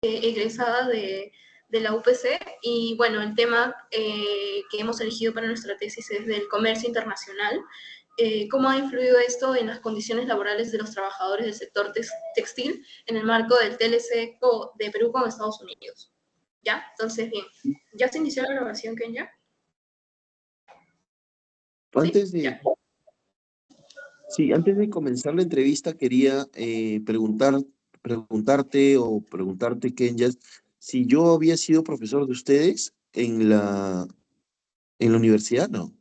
egresada de la UPC, y bueno, el tema que hemos elegido para nuestra tesis es del comercio internacional. ¿Cómo ha influido esto en las condiciones laborales de los trabajadores del sector textil en el marco del TLC de Perú con Estados Unidos? ¿Ya? Entonces, bien. ¿Ya se inició la grabación, Kenya? Antes ¿Sí? de, sí, antes de comenzar la entrevista quería preguntarte, Kenya, si yo había sido profesor de ustedes en la universidad, ¿no?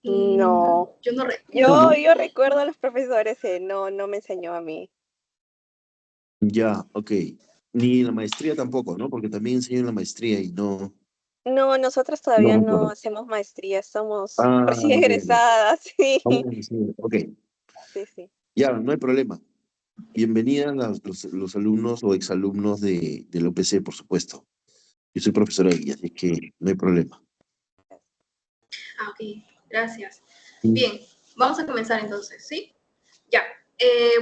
No. Yo no recuerdo. Yo recuerdo a los profesores, no me enseñó a mí. Ya, ok. Ni en la maestría tampoco, ¿no? Porque también enseño en la maestría y no No, nosotros todavía no recuerdo. hacemos maestría, somos Ah, recién ok, ok. egresadas, sí. Ok, Sí, sí. ya, no hay problema. Bienvenidas los alumnos o exalumnos de la UPC, por supuesto. Yo soy profesor ahí, así que no hay problema. Ah, ok, gracias. Bien, vamos a comenzar entonces, ¿sí? Ya.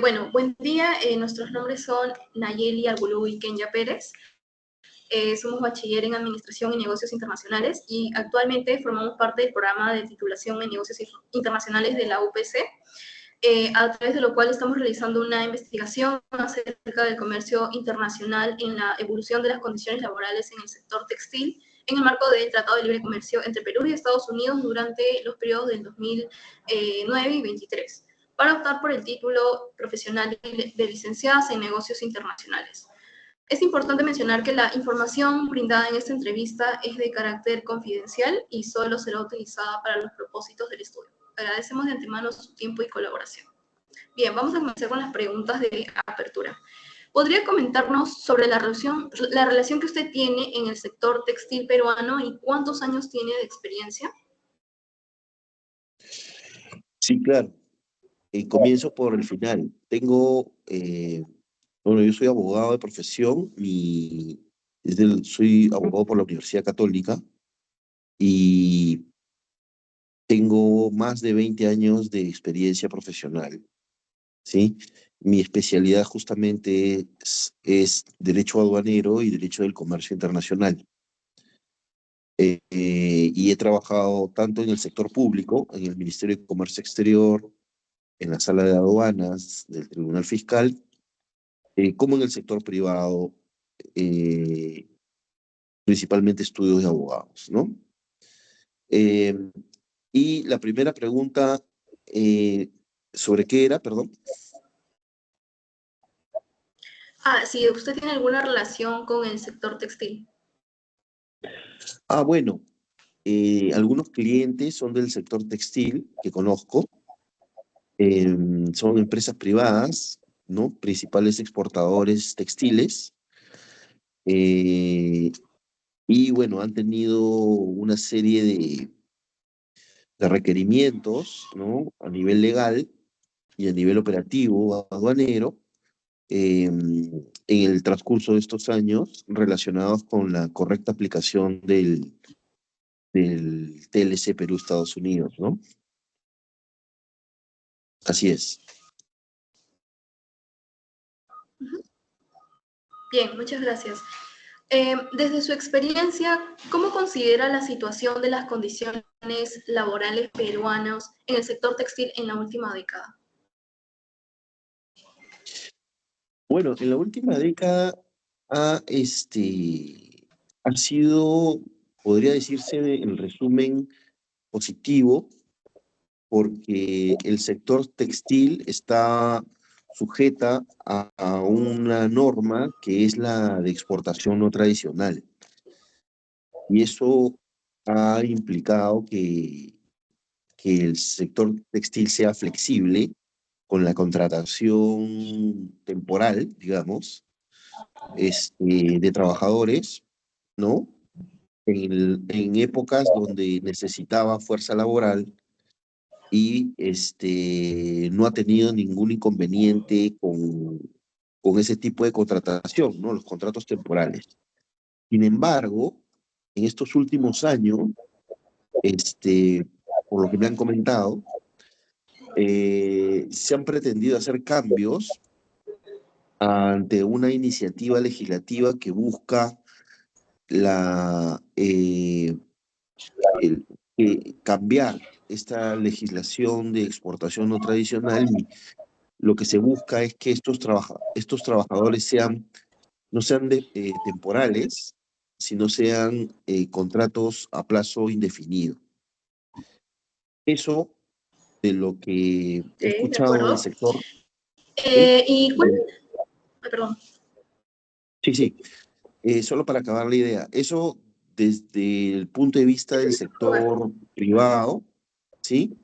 Bueno, buen día. Nuestros nombres son Nayeli Arbulú y Kenya Pérez. Somos bachiller en Administración y Negocios Internacionales y actualmente formamos parte del programa de titulación en Negocios Internacionales de la UPC, a través de lo cual estamos realizando una investigación acerca del comercio internacional en la evolución de las condiciones laborales en el sector textil en el marco del Tratado de Libre Comercio entre Perú y Estados Unidos durante los periodos del 2009 y 2023, para optar por el título profesional de licenciadas en negocios internacionales. Es importante mencionar que la información brindada en esta entrevista es de carácter confidencial y solo será utilizada para los propósitos del estudio. Agradecemos de antemano su tiempo y colaboración. Bien, vamos a comenzar con las preguntas de apertura. ¿Podría comentarnos sobre la relación que usted tiene en el sector textil peruano y cuántos años tiene de experiencia? Sí, claro. Comienzo por el final. Bueno, yo soy abogado de profesión y soy abogado por la Universidad Católica y tengo más de 20 años de experiencia profesional, ¿sí? Mi especialidad justamente es Derecho Aduanero y Derecho del Comercio Internacional. Y he trabajado tanto en el sector público, en el Ministerio de Comercio Exterior, en la Sala de Aduanas del Tribunal Fiscal, como en el sector privado, eh, principalmente estudios de abogados, ¿no? Eh, y la primera pregunta, ¿sobre qué era, perdón? Si usted tiene alguna relación con el sector textil. Bueno, algunos clientes son del sector textil que conozco, son empresas privadas, ¿no? Principales exportadores textiles, y bueno, han tenido una serie de requerimientos, ¿no? A nivel legal y a nivel operativo, aduanero, en el transcurso de estos años relacionados con la correcta aplicación del TLC Perú-Estados Unidos, ¿no? Así es. Bien, muchas gracias. Desde su experiencia, ¿cómo considera la situación de las condiciones laborales peruanas en el sector textil en la última década? Bueno, en la última década ha sido, podría decirse en resumen, positivo, porque el sector textil está sujeta a una norma que es la de exportación no tradicional. Y eso ha implicado que el sector textil sea flexible con la contratación temporal, digamos, de trabajadores, ¿no? En épocas donde necesitaba fuerza laboral y no ha tenido ningún inconveniente con ese tipo de contratación, ¿no? Los contratos temporales. Sin embargo, en estos últimos años, por lo que me han comentado, se han pretendido hacer cambios ante una iniciativa legislativa que busca la, cambiar esta legislación de exportación no tradicional. Y lo que se busca es que estos trabajadores no sean temporales, sino sean contratos a plazo indefinido. Eso de lo que he Sí, de escuchado del acuerdo. sector. ¿Sí? ¿Y cuál? Ay, perdón. Sí, sí. Solo para acabar la idea, eso desde el punto de vista del sector privado, ¿sí?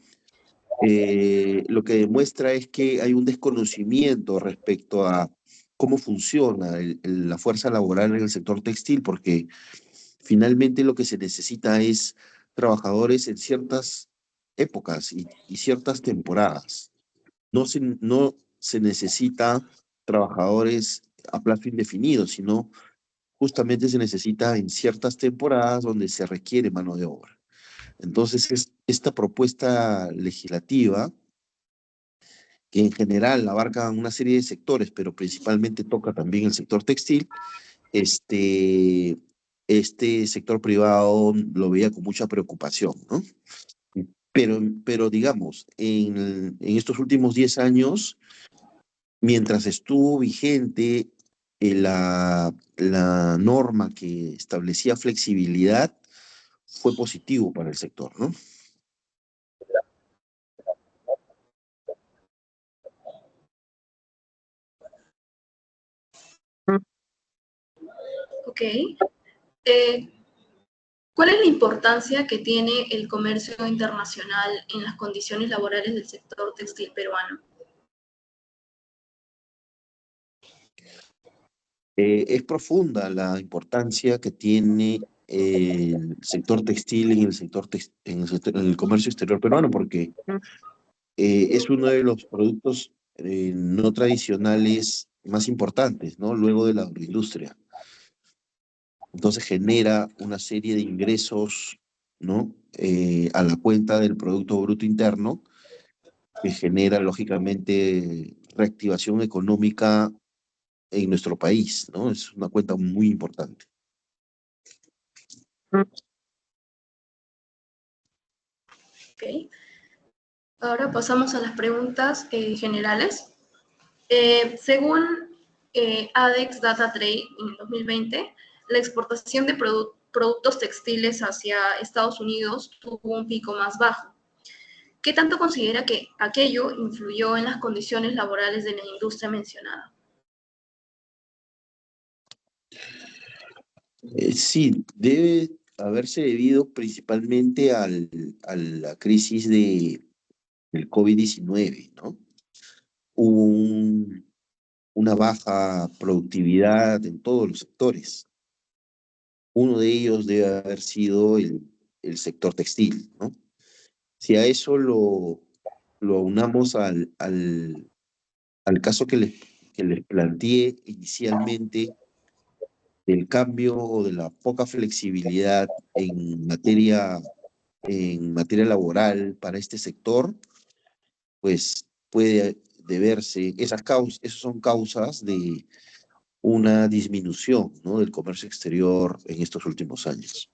Lo que demuestra es que hay un desconocimiento respecto a cómo funciona la fuerza laboral en el sector textil, porque finalmente lo que se necesita es trabajadores en ciertas épocas y ciertas temporadas. No se necesita trabajadores a plazo indefinido, sino justamente se necesita en ciertas temporadas donde se requiere mano de obra. Entonces, esta propuesta legislativa, que en general abarca una serie de sectores, pero principalmente toca también el sector textil, este, este sector privado lo veía con mucha preocupación, ¿no? Pero digamos, en estos últimos 10 años, mientras estuvo vigente la norma que establecía flexibilidad, fue positivo para el sector, ¿no? Ok. Eh, ¿Cuál es la importancia que tiene el comercio internacional en las condiciones laborales del sector textil peruano? Es profunda la importancia que tiene el sector textil en en el comercio exterior peruano, porque es uno de los productos no tradicionales más importantes, ¿no? Luego de la agroindustria. Entonces genera una serie de ingresos, ¿no? A la cuenta del Producto Bruto Interno, que genera, lógicamente, reactivación económica en nuestro país, ¿no? Es una cuenta muy importante. Ok. Ahora pasamos a las preguntas generales. Según ADEX Data Trade en 2020, la exportación de productos textiles hacia Estados Unidos tuvo un pico más bajo. ¿Qué tanto considera que aquello influyó en las condiciones laborales de la industria mencionada? Sí, debe haberse debido principalmente a la crisis del COVID-19, ¿no? Hubo una baja productividad en todos los sectores. Uno de ellos debe haber sido el sector textil, ¿no? Si a eso lo aunamos al caso que les planteé inicialmente, del cambio o de la poca flexibilidad en materia laboral para este sector, pues puede deberse, esas son causas de una disminución, ¿no? Del comercio exterior en estos últimos años.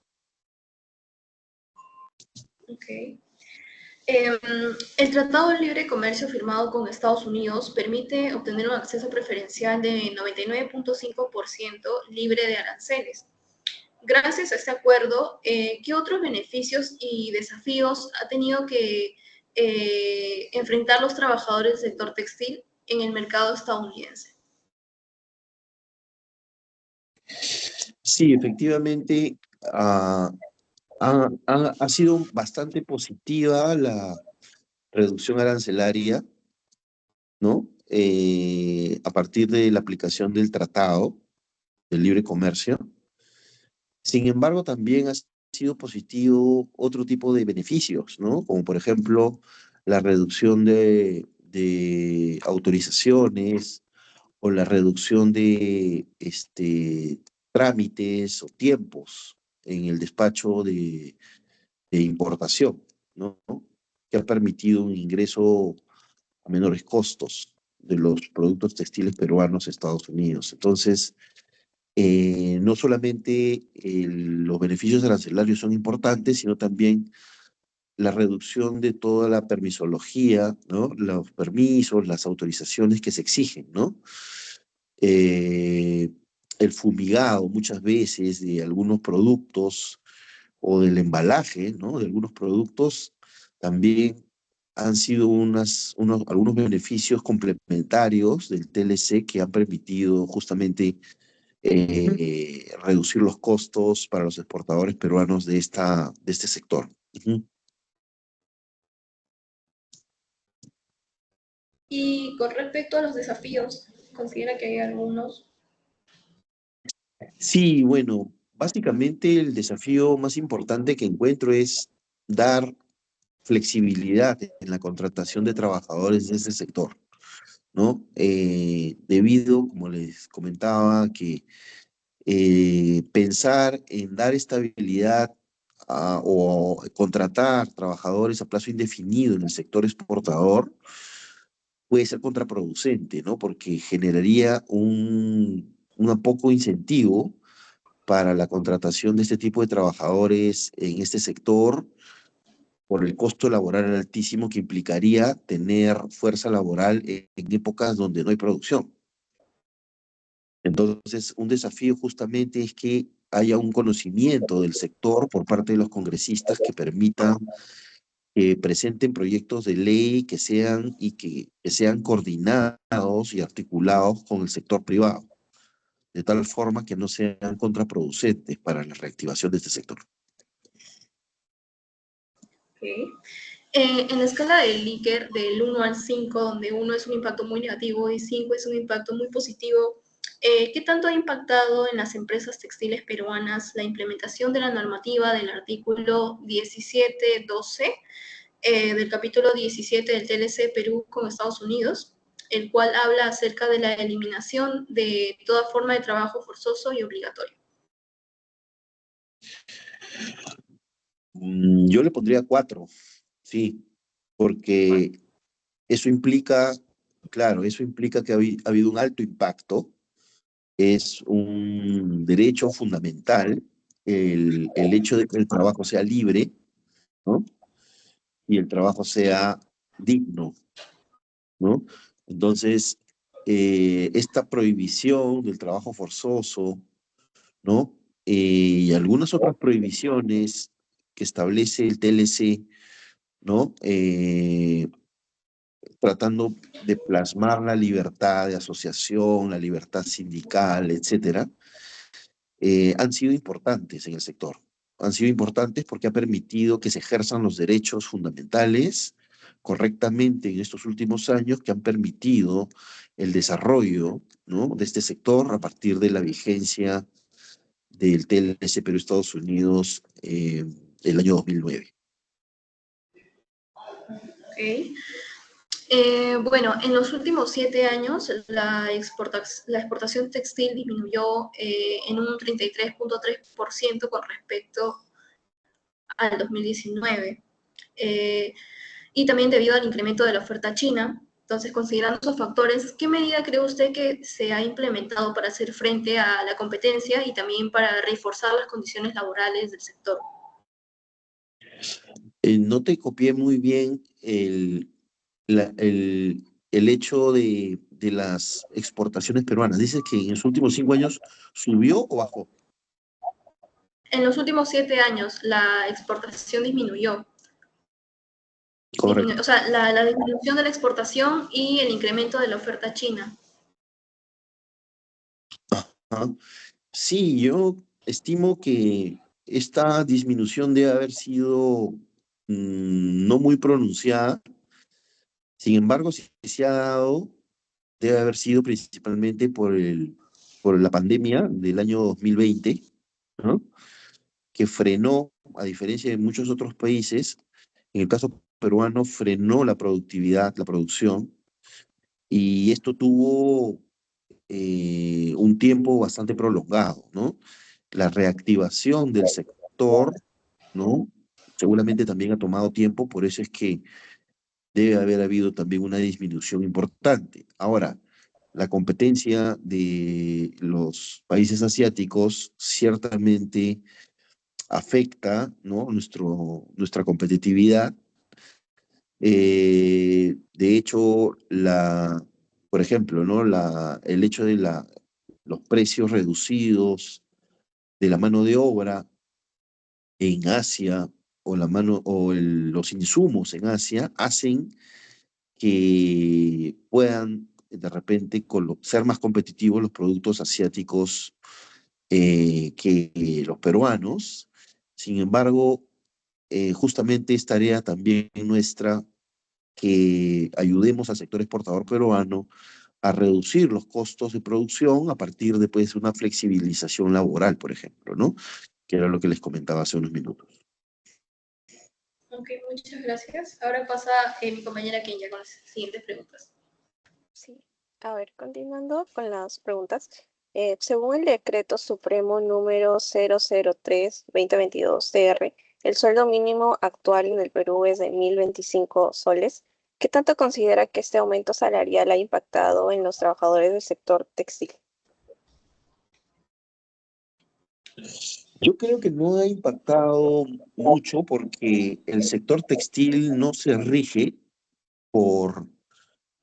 Okay. El Tratado de Libre Comercio firmado con Estados Unidos permite obtener un acceso preferencial de 99.5% libre de aranceles. Gracias a este acuerdo, ¿qué otros beneficios y desafíos ha tenido que enfrentar los trabajadores del sector textil en el mercado estadounidense? Sí, efectivamente, ha sido bastante positiva la reducción arancelaria, ¿no? A partir de la aplicación del Tratado de Libre Comercio. Sin embargo, también ha sido positivo otro tipo de beneficios, ¿no? Como por ejemplo la reducción de autorizaciones o la reducción de trámites o tiempos en el despacho de importación, ¿no? Que ha permitido un ingreso a menores costos. de los productos textiles peruanos a Estados Unidos. Entonces, no solamente los beneficios arancelarios son importantes, sino también la reducción de toda la permisología, ¿no? Los permisos, las autorizaciones que se exigen, ¿no? Eh, el fumigado muchas veces de algunos productos o del embalaje, ¿no? De algunos productos también han sido algunos beneficios complementarios del TLC que han permitido justamente reducir los costos para los exportadores peruanos de este sector. Ujú. Y con respecto a los desafíos, ¿considera que hay algunos? Sí, bueno, básicamente el desafío más importante que encuentro es dar flexibilidad en la contratación de trabajadores de ese sector, ¿no? Debido, como les comentaba, que pensar en dar estabilidad o contratar trabajadores a plazo indefinido en el sector exportador puede ser contraproducente, ¿no? Porque generaría un poco incentivo para la contratación de este tipo de trabajadores en este sector por el costo laboral altísimo que implicaría tener fuerza laboral en épocas donde no hay producción. Entonces, un desafío justamente es que haya un conocimiento del sector por parte de los congresistas que permitan que presenten proyectos de ley que sean coordinados y articulados con el sector privado, de tal forma que no sean contraproducentes para la reactivación de este sector. Okay. En la escala del Likert, del 1 al 5, donde 1 es un impacto muy negativo y 5 es un impacto muy positivo, ¿qué tanto ha impactado en las empresas textiles peruanas la implementación de la normativa del artículo 17.12 del capítulo 17 del TLC Perú con Estados Unidos, el cual habla acerca de la eliminación de toda forma de trabajo forzoso y obligatorio? Yo le pondría 4, sí, porque eso implica, claro, eso implica que ha habido un alto impacto, es un derecho fundamental el hecho de que el trabajo sea libre, ¿no? Y el trabajo sea digno, ¿no? Entonces, esta prohibición del trabajo forzoso, ¿no? Y algunas otras prohibiciones que establece el TLC, ¿no? Tratando de plasmar la libertad de asociación, la libertad sindical, etcétera, han sido importantes en el sector. Han sido importantes porque ha permitido que se ejerzan los derechos fundamentales correctamente en estos últimos años, que han permitido el desarrollo, ¿no? De este sector a partir de la vigencia del TLC Perú-Estados Unidos el año 2009. Okay. Bueno, en los últimos 7 años la exportación textil disminuyó en un 33.3% con respecto al 2019. Y también debido al incremento de la oferta china. Entonces, considerando esos factores, ¿qué medida cree usted que se ha implementado para hacer frente a la competencia y también para reforzar las condiciones laborales del sector? No te copié muy bien el hecho de las exportaciones peruanas. Dices que en los últimos 5 años subió o bajó. En los últimos 7 años la exportación disminuyó. Correcto. O sea, la disminución de la exportación y el incremento de la oferta china. Ajá. Sí, yo estimo que esta disminución debe haber sido no muy pronunciada. Sin embargo, si se ha dado, debe haber sido principalmente por la pandemia del año 2020, ¿no? Que frenó, a diferencia de muchos otros países, en el caso peruano frenó la productividad, la producción, y esto tuvo un tiempo bastante prolongado, ¿no? La reactivación del sector, ¿no? Seguramente también ha tomado tiempo, por eso es que debe haber habido también una disminución importante. Ahora, la competencia de los países asiáticos ciertamente afecta, ¿no? Nuestra competitividad. De hecho, por ejemplo, ¿no? El hecho de los precios reducidos de la mano de obra en Asia los insumos en Asia hacen que puedan de repente ser más competitivos los productos asiáticos que los peruanos. Sin embargo, justamente es tarea también nuestra que ayudemos al sector exportador peruano a reducir los costos de producción a partir de pues, una flexibilización laboral, por ejemplo, ¿no? Que era lo que les comentaba hace unos minutos. Ok, muchas gracias. Ahora pasa mi compañera Kenya con las siguientes preguntas. Sí, a ver, continuando con las preguntas. Según el Decreto Supremo número 003-2022-TR, el sueldo mínimo actual en el Perú es de 1.025 soles. ¿Qué tanto considera que este aumento salarial ha impactado en los trabajadores del sector textil? Yo creo que no ha impactado mucho porque el sector textil no se rige por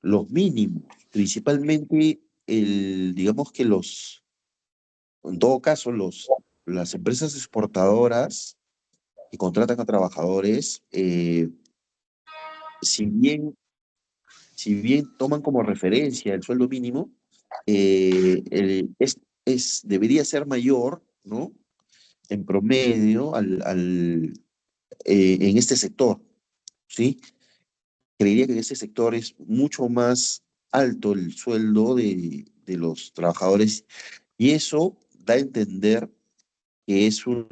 los mínimos, principalmente digamos que en todo caso, las empresas exportadoras que contratan a trabajadores, si bien, si bien toman como referencia el sueldo mínimo, debería ser mayor, ¿no? En promedio en este sector, ¿sí? Creería que en este sector es mucho más alto el sueldo de los trabajadores y eso da a entender que es un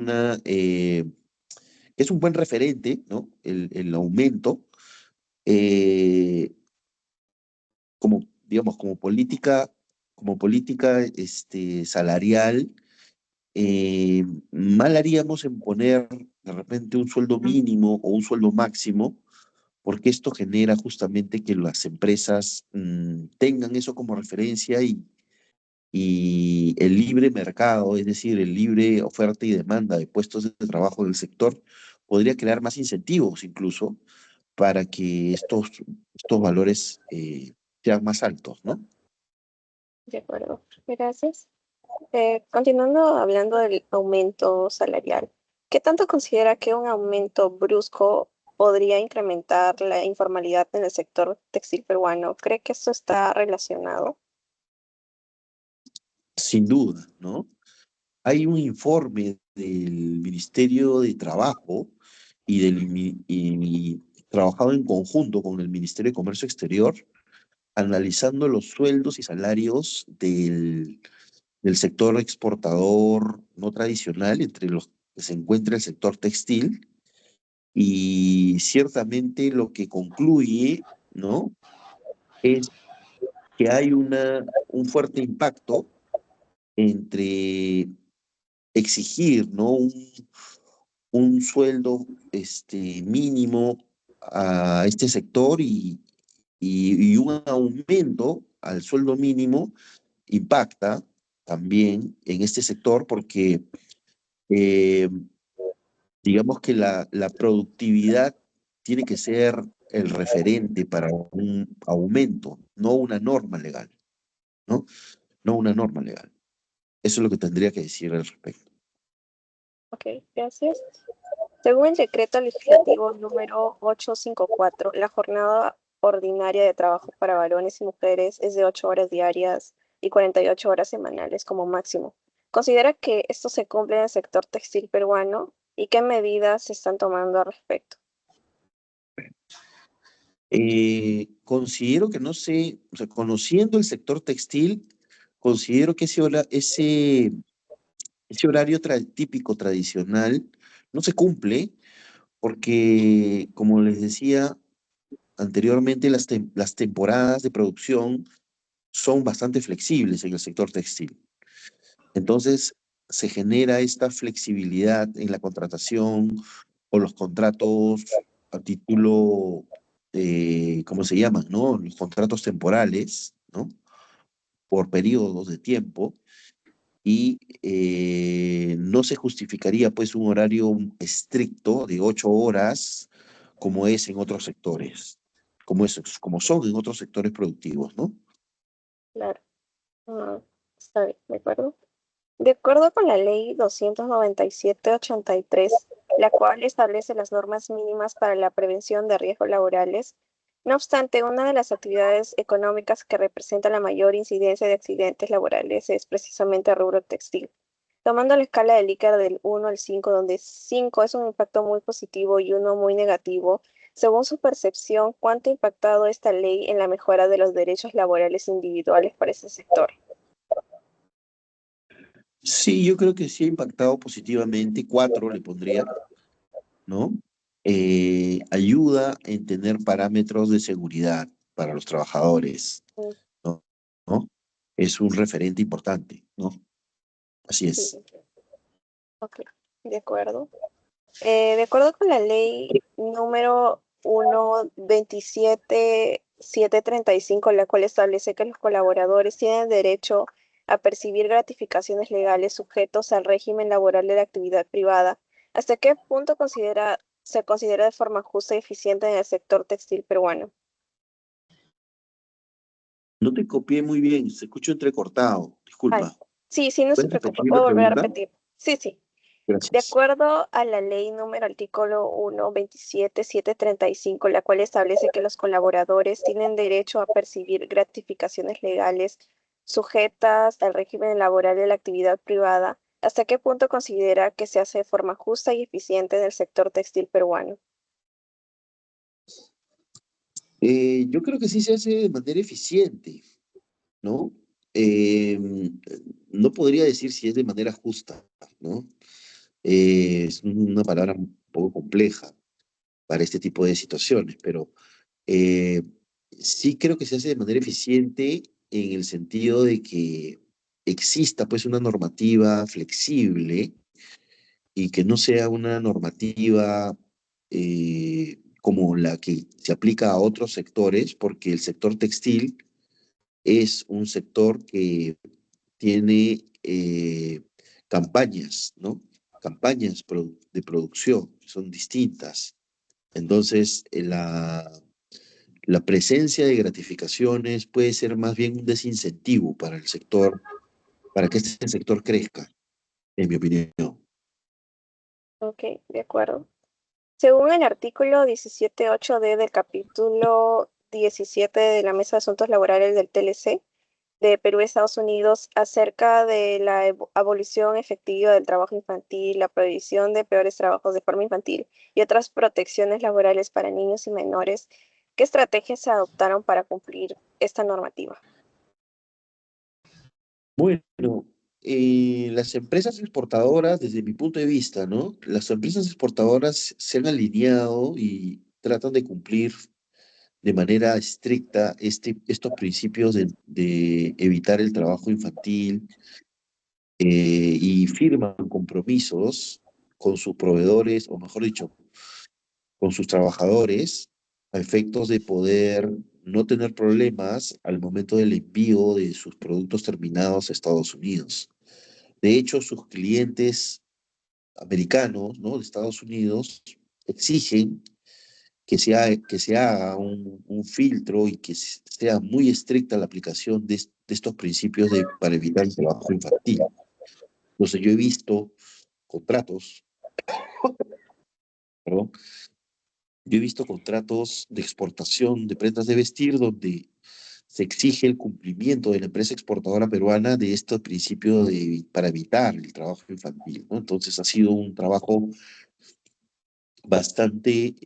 buen referente, ¿no? El aumento, eh, digamos, como política salarial, mal haríamos en poner de repente un sueldo mínimo o un sueldo máximo, porque esto genera justamente que las empresas tengan eso como referencia y el libre mercado, es decir, el libre oferta y demanda de puestos de trabajo del sector, podría crear más incentivos incluso para que estos valores sean más altos, ¿no? De acuerdo, gracias. Continuando hablando del aumento salarial, ¿qué tanto considera que un aumento brusco podría incrementar la informalidad en el sector textil peruano? ¿Cree que esto está relacionado? Sin duda, ¿no? Hay un informe del Ministerio de Trabajo y trabajado en conjunto con el Ministerio de Comercio Exterior, analizando los sueldos y salarios del sector exportador no tradicional, entre los que se encuentra el sector textil, y ciertamente lo que concluye, ¿no? Es que hay un fuerte impacto entre exigir, ¿no? Un sueldo mínimo a este sector y un aumento al sueldo mínimo impacta también en este sector porque eh, digamos que la productividad tiene que ser el referente para un aumento, no una norma legal, ¿no? No una norma legal. Eso es lo que tendría que decir al respecto. Ok, gracias. Según el decreto legislativo número 854, la jornada ordinaria de trabajo para varones y mujeres es de 8 horas diarias y 48 horas semanales como máximo. ¿Considera que esto se cumple en el sector textil peruano y qué medidas se están tomando al respecto? Considero que no sé, o sea, conociendo el sector textil, considero que ese horario típico tradicional no se cumple porque, como les decía anteriormente, las temporadas de producción son bastante flexibles en el sector textil. Entonces, se genera esta flexibilidad en la contratación o los contratos a título ¿cómo se llaman, no? Los contratos temporales, ¿no? Por periodos de tiempo y no se justificaría pues un horario estricto de 8 horas como es en otros sectores, como son en otros sectores productivos, ¿no? Claro. Ah, está bien, ¿de acuerdo? De acuerdo con la ley 297/83, la cual establece las normas mínimas para la prevención de riesgos laborales, no obstante, una de las actividades económicas que representa la mayor incidencia de accidentes laborales es precisamente el rubro textil. Tomando la escala de Likert del 1 al 5, donde 5 es un impacto muy positivo y uno muy negativo, según su percepción, ¿cuánto ha impactado esta ley en la mejora de los derechos laborales individuales para ese sector? Sí, yo creo que sí ha impactado positivamente, 4 le pondría, ¿no? Ayuda en tener parámetros de seguridad para los trabajadores, Mm, ¿no? ¿No? Es un referente importante, ¿no? Así sí, es. ok, de acuerdo. De acuerdo con la ley número 1.27.735, la cual establece que los colaboradores tienen derecho a percibir gratificaciones legales sujetos al régimen laboral de la actividad privada, ¿hasta qué punto se considera de forma justa y eficiente en el sector textil peruano? No te copié muy bien, se escuchó entrecortado, Ay, disculpa. sí, sí, no se ¿Puedes preocupe, repetir la puedo volver a pregunta? repetir. Sí, sí. De Gracias. acuerdo a la ley número artículo 1.27.735, la cual establece que los colaboradores tienen derecho a percibir gratificaciones legales sujetas al régimen laboral de la actividad privada, ¿hasta qué punto considera que se hace de forma justa y eficiente en el sector textil peruano? Yo creo que sí se hace de manera eficiente, ¿no? Eh, no podría decir si es de manera justa, ¿no? Es una palabra un poco compleja para este tipo de situaciones, pero eh, sí creo que se hace de manera eficiente en el sentido de que exista pues una normativa flexible y que no sea una normativa como la que se aplica a otros sectores, porque el sector textil es un sector que tiene campañas, ¿no? Campañas de producción, que son distintas. Entonces, la presencia de gratificaciones puede ser más bien un desincentivo para el sector, para que este sector crezca, en mi opinión. Ok, de acuerdo. Según el artículo 17.8d del capítulo 17 de la Mesa de Asuntos Laborales del TLC, de Perú y Estados Unidos acerca de la abolición efectiva del trabajo infantil, la prohibición de peores trabajos de forma infantil y otras protecciones laborales para niños y menores. ¿Qué estrategias se adoptaron para cumplir esta normativa? Bueno, las empresas exportadoras, desde mi punto de vista, ¿no? Las empresas exportadoras se han alineado y tratan de cumplir de manera estricta estos principios de evitar el trabajo infantil y firman compromisos con sus proveedores, o mejor dicho, con sus trabajadores, a efectos de poder no tener problemas al momento del envío de sus productos terminados a Estados Unidos. De hecho, sus clientes americanos, ¿no? De Estados Unidos, exigen que se haga un filtro y que sea muy estricta la aplicación de estos principios para evitar el trabajo infantil. Entonces, yo he visto contratos, perdón, yo he visto contratos de exportación de prendas de vestir donde se exige el cumplimiento de la empresa exportadora peruana de estos principios para evitar el trabajo infantil, ¿no? Entonces ha sido un trabajo bastante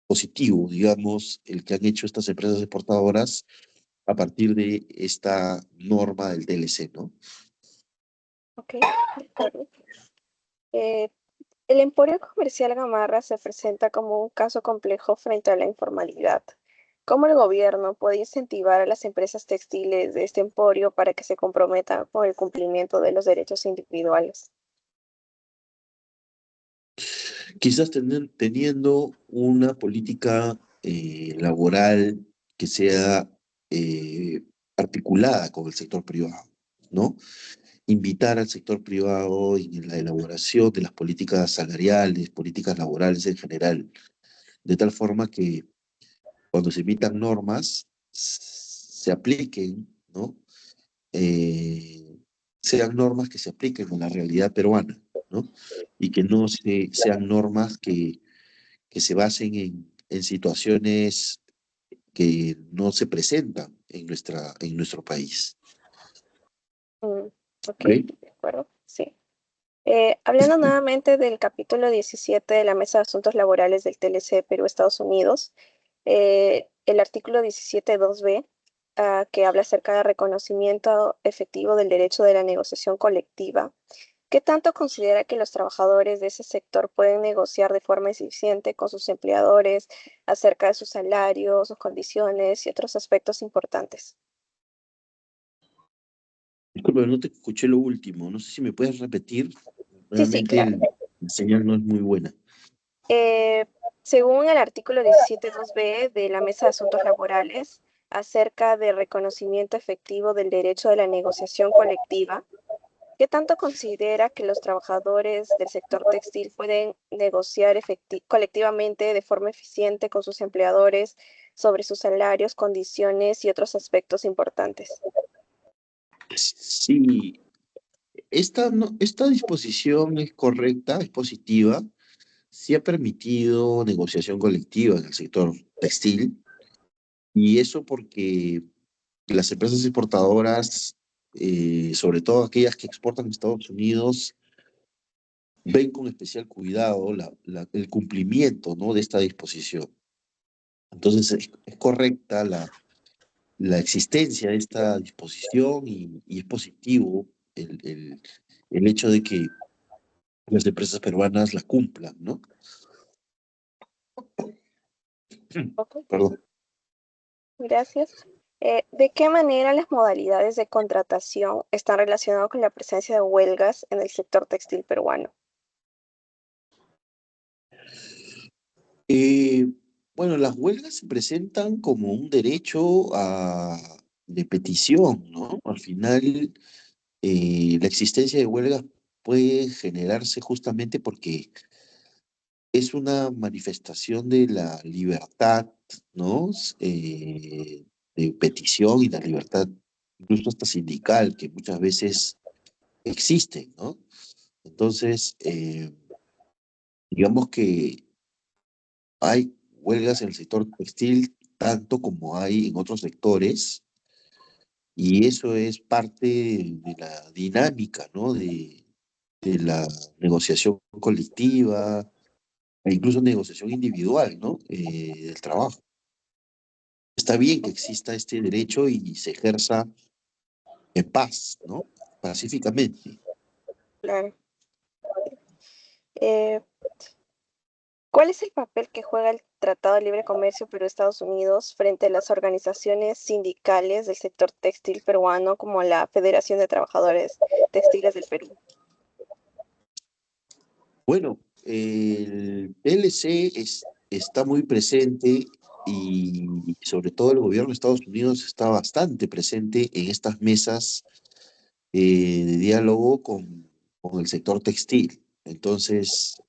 positivo, digamos, el que han hecho estas empresas exportadoras a partir de esta norma del DLC, ¿no? Ok, de acuerdo. Eh, el emporio comercial Gamarra se presenta como un caso complejo frente a la informalidad. ¿Cómo el gobierno puede incentivar a las empresas textiles de este emporio para que se comprometan con el cumplimiento de los derechos individuales? Quizás teniendo una política laboral que sea articulada con el sector privado, ¿no? Invitar al sector privado en la elaboración de las políticas salariales, políticas laborales en general, de tal forma que cuando se emitan normas se apliquen, ¿no? Sean normas que se apliquen a la realidad peruana, ¿no? Y que no sean normas que se basen en situaciones que no se presentan en nuestro país. Ok, ¿Ok? de acuerdo, sí. Hablando nuevamente del capítulo 17 de la Mesa de Asuntos Laborales del TLC Perú-Estados Unidos, el artículo 17.2b, que habla acerca de reconocimiento efectivo del derecho de la negociación colectiva. ¿Qué tanto considera que los trabajadores de ese sector pueden negociar de forma eficiente con sus empleadores acerca de sus salarios, sus condiciones y otros aspectos importantes? Disculpa, no te escuché lo último. No sé si me puedes repetir. Sí, sí, Realmente claro. la señal no es muy buena. Eh, Según el artículo 17.2b de la Mesa de Asuntos Laborales, acerca de reconocimiento efectivo del derecho de la negociación colectiva, ¿qué tanto considera que los trabajadores del sector textil pueden negociar colectivamente de forma eficiente con sus empleadores sobre sus salarios, condiciones y otros aspectos importantes? Sí, esta disposición es correcta, es positiva. Sí ha permitido negociación colectiva en el sector textil, y eso porque las empresas exportadoras, sobre todo aquellas que exportan a Estados Unidos, ven con especial cuidado el cumplimiento, ¿no?, de esta disposición. Entonces es correcta la existencia de esta disposición y es positivo el hecho de que las empresas peruanas la cumplan, ¿no? Ok, Perdón. gracias. ¿De qué manera las modalidades de contratación están relacionadas con la presencia de huelgas en el sector textil peruano? Eh, bueno, las huelgas se presentan como un derecho de petición, ¿no? Al final, la existencia de huelgas puede generarse justamente porque es una manifestación de la libertad, ¿no? De petición y la libertad, incluso hasta sindical, que muchas veces existe, ¿no? Entonces, digamos que hay huelgas en el sector textil tanto como hay en otros sectores, y eso es parte de la dinámica, ¿no? De la negociación colectiva e incluso negociación individual, ¿no? Del trabajo. Está bien que exista este derecho y se ejerza en paz, ¿no? Pacíficamente. Claro. Eh, ¿Cuál es el papel que juega el Tratado de Libre Comercio Perú-Estados Unidos frente a las organizaciones sindicales del sector textil peruano, como la Federación de Trabajadores Textiles del Perú? Bueno, el PLC está muy presente, y sobre todo el gobierno de Estados Unidos está bastante presente en estas mesas de diálogo con el sector textil. Entonces,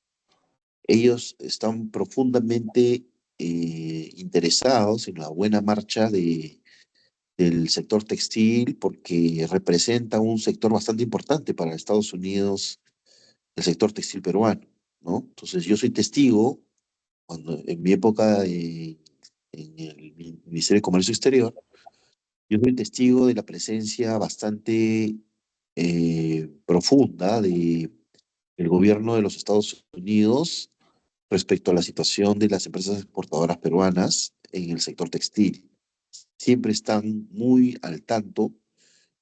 ellos están profundamente interesados en la buena marcha del sector textil porque representa un sector bastante importante para Estados Unidos, el sector textil peruano, ¿no? Entonces, yo soy testigo, cuando en mi época en el Ministerio de Comercio Exterior, yo soy testigo de la presencia bastante profunda del gobierno de los Estados Unidos respecto a la situación de las empresas exportadoras peruanas en el sector textil. Siempre están muy al tanto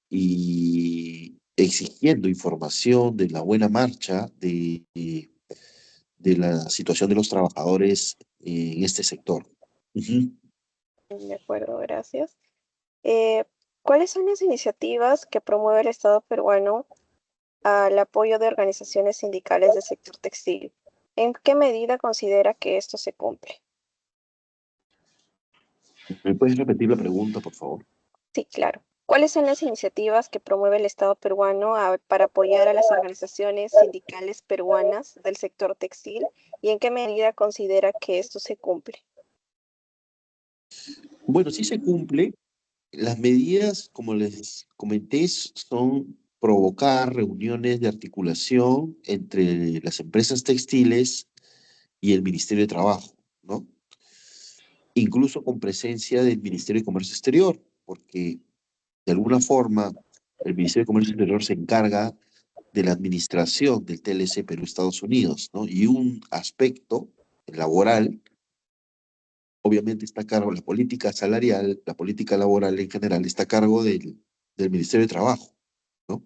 y exigiendo información de la buena marcha de la situación de los trabajadores en este sector. Ujú. De acuerdo, gracias. Eh, ¿Cuáles son las iniciativas que promueve el Estado peruano al apoyo de organizaciones sindicales del sector textil? ¿En qué medida considera que esto se cumple? ¿Me puedes repetir la pregunta, por favor? Sí, claro. ¿Cuáles son las iniciativas que promueve el Estado peruano para apoyar a las organizaciones sindicales peruanas del sector textil y en qué medida considera que esto se cumple? Bueno, sí se cumple. Las medidas, como les comenté, son provocar reuniones de articulación entre las empresas textiles y el Ministerio de Trabajo, ¿no? Incluso con presencia del Ministerio de Comercio Exterior, porque de alguna forma el Ministerio de Comercio Exterior se encarga de la administración del TLC Perú-Estados Unidos, ¿no? Y un aspecto laboral, obviamente está a cargo, la política salarial, la política laboral en general está a cargo del Ministerio de Trabajo, ¿no?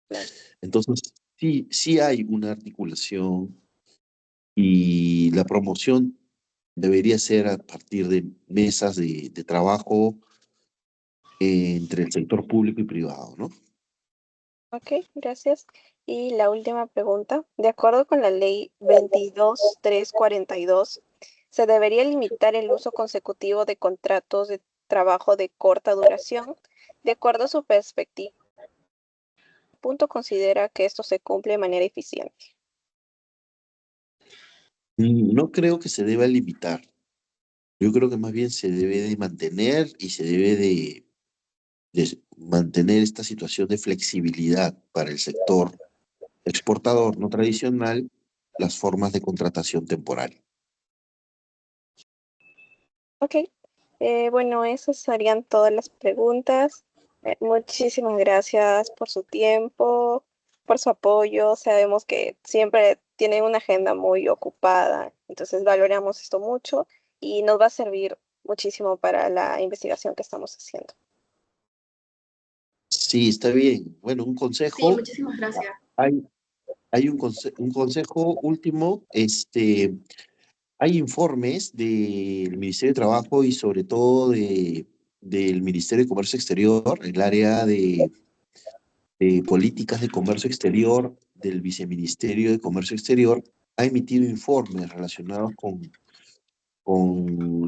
Claro. Entonces, sí hay una articulación y la promoción debería ser a partir de mesas de trabajo entre el sector público y privado, ¿no? Ok, gracias. Y la última pregunta. De acuerdo con la ley 22342, ¿se debería limitar el uso consecutivo de contratos de trabajo de corta duración? De acuerdo a su perspectiva, ¿qué punto considera que esto se cumple de manera eficiente? No creo que se deba limitar. Yo creo que más bien se debe de mantener y se debe de mantener esta situación de flexibilidad para el sector exportador no tradicional, las formas de contratación temporal. Ok, bueno, esas serían todas las preguntas. Muchísimas gracias por su tiempo, por su apoyo. Sabemos que siempre tiene una agenda muy ocupada, entonces valoramos esto mucho y nos va a servir muchísimo para la investigación que estamos haciendo. Sí, está bien. Bueno, un Sí, consejo, muchísimas gracias. hay, hay un consejo último, hay informes del Ministerio de Trabajo y sobre todo del Ministerio de Comercio Exterior, el área de políticas de comercio exterior del Viceministerio de Comercio Exterior, ha emitido informes relacionados con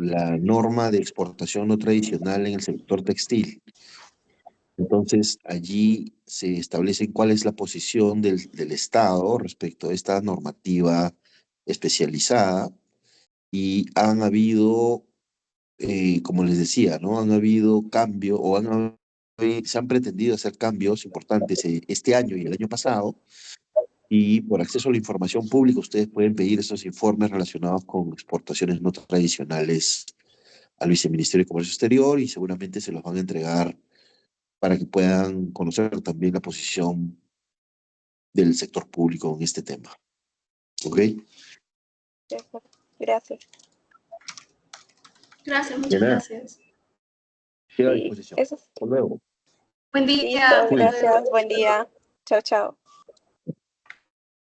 la norma de exportación no tradicional en el sector textil. Entonces, allí se establece cuál es la posición del Estado respecto a esta normativa especializada y han habido, como les decía, ¿no? Han habido cambios o se han pretendido hacer cambios importantes este año y el año pasado y por acceso a la información pública ustedes pueden pedir esos informes relacionados con exportaciones no tradicionales al Viceministerio de Comercio Exterior y seguramente se los van a entregar para que puedan conocer también la posición del sector público en este tema. ¿Ok? Gracias. Gracias, De muchas nada, gracias. queda a Sí, disposición. eso es. Buen Listo, día, hasta Cuídense. luego. gracias. Buen día. Chao, chao.